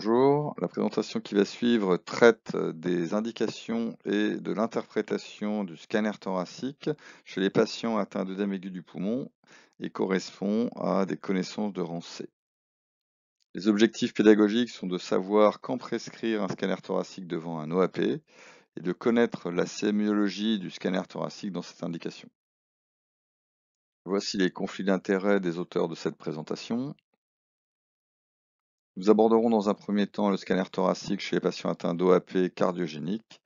Bonjour, la présentation qui va suivre traite des indications et de l'interprétation du scanner thoracique chez les patients atteints d'œdème aigu du poumon et correspond à des connaissances de rang C. Les objectifs pédagogiques sont de savoir quand prescrire un scanner thoracique devant un OAP et de connaître la sémiologie du scanner thoracique dans cette indication. Voici les conflits d'intérêts des auteurs de cette présentation. Nous aborderons dans un premier temps le scanner thoracique chez les patients atteints d'OAP cardiogénique,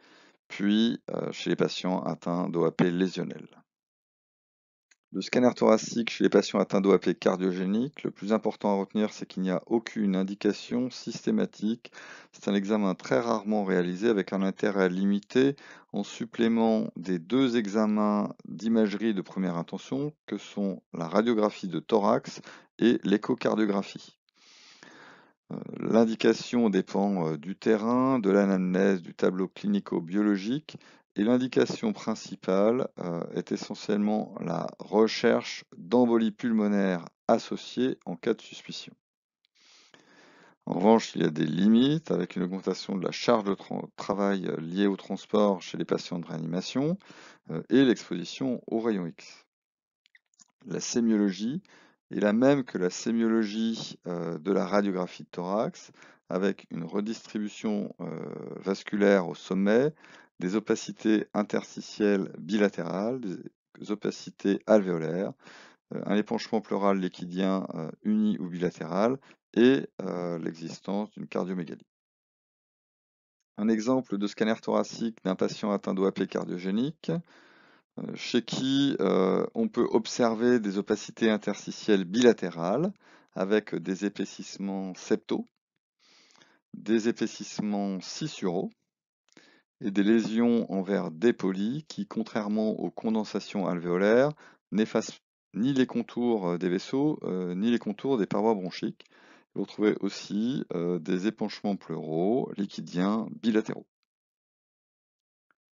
puis chez les patients atteints d'OAP lésionnel. Le scanner thoracique chez les patients atteints d'OAP cardiogénique, le plus important à retenir, c'est qu'il n'y a aucune indication systématique. C'est un examen très rarement réalisé avec un intérêt limité en supplément des deux examens d'imagerie de première intention que sont la radiographie de thorax et l'échocardiographie. L'indication dépend du terrain, de l'anamnèse, du tableau clinico-biologique et l'indication principale est essentiellement la recherche d'embolie pulmonaire associée en cas de suspicion. En revanche, il y a des limites avec une augmentation de la charge de travail liée au transport chez les patients de réanimation et l'exposition aux rayons X. La sémiologie est la même que la sémiologie de la radiographie de thorax, avec une redistribution vasculaire au sommet, des opacités interstitielles bilatérales, des opacités alvéolaires, un épanchement pleural liquidien uni ou bilatéral et l'existence d'une cardiomégalie. Un exemple de scanner thoracique d'un patient atteint d'OAP cardiogénique, chez qui on peut observer des opacités interstitielles bilatérales avec des épaississements septaux, des épaississements scissuraux et des lésions en verre dépoli qui, contrairement aux condensations alvéolaires, n'effacent ni les contours des vaisseaux ni les contours des parois bronchiques. Vous retrouvez aussi des épanchements pleuraux liquidiens bilatéraux.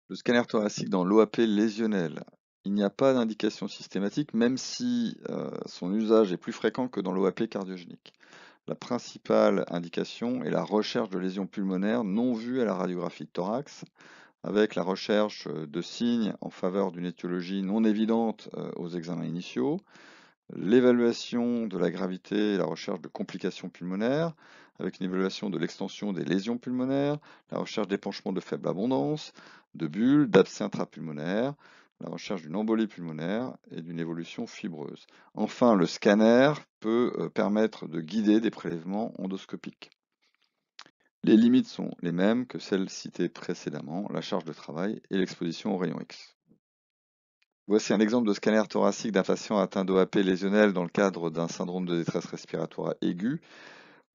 Le scanner thoracique dans l'OAP lésionnel. Il n'y a pas d'indication systématique, même si son usage est plus fréquent que dans l'OAP cardiogénique. La principale indication est la recherche de lésions pulmonaires non vues à la radiographie de thorax, avec la recherche de signes en faveur d'une étiologie non évidente aux examens initiaux, l'évaluation de la gravité et la recherche de complications pulmonaires, avec une évaluation de l'extension des lésions pulmonaires, la recherche d'épanchements de faible abondance, de bulles, d'abcès intrapulmonaires, la recherche d'une embolie pulmonaire et d'une évolution fibreuse. Enfin, le scanner peut permettre de guider des prélèvements endoscopiques. Les limites sont les mêmes que celles citées précédemment, la charge de travail et l'exposition aux rayons X. Voici un exemple de scanner thoracique d'un patient atteint d'OAP lésionnel dans le cadre d'un syndrome de détresse respiratoire aiguë,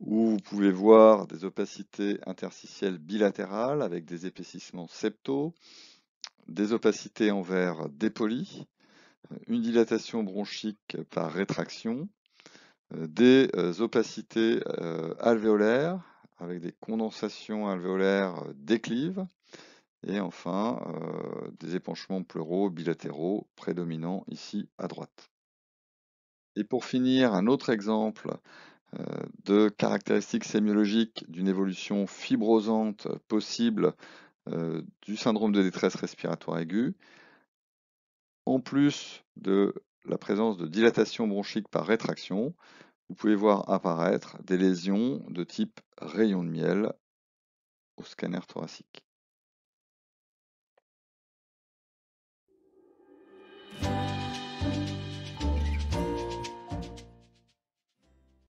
où vous pouvez voir des opacités interstitielles bilatérales avec des épaississements septaux, des opacités en verre dépoli, une dilatation bronchique par rétraction, des opacités alvéolaires avec des condensations alvéolaires déclives, et enfin des épanchements pleuraux bilatéraux prédominants ici à droite. Et pour finir, un autre exemple de caractéristiques sémiologiques d'une évolution fibrosante possible du syndrome de détresse respiratoire aiguë, en plus de la présence de dilatation bronchique par rétraction, vous pouvez voir apparaître des lésions de type rayon de miel au scanner thoracique.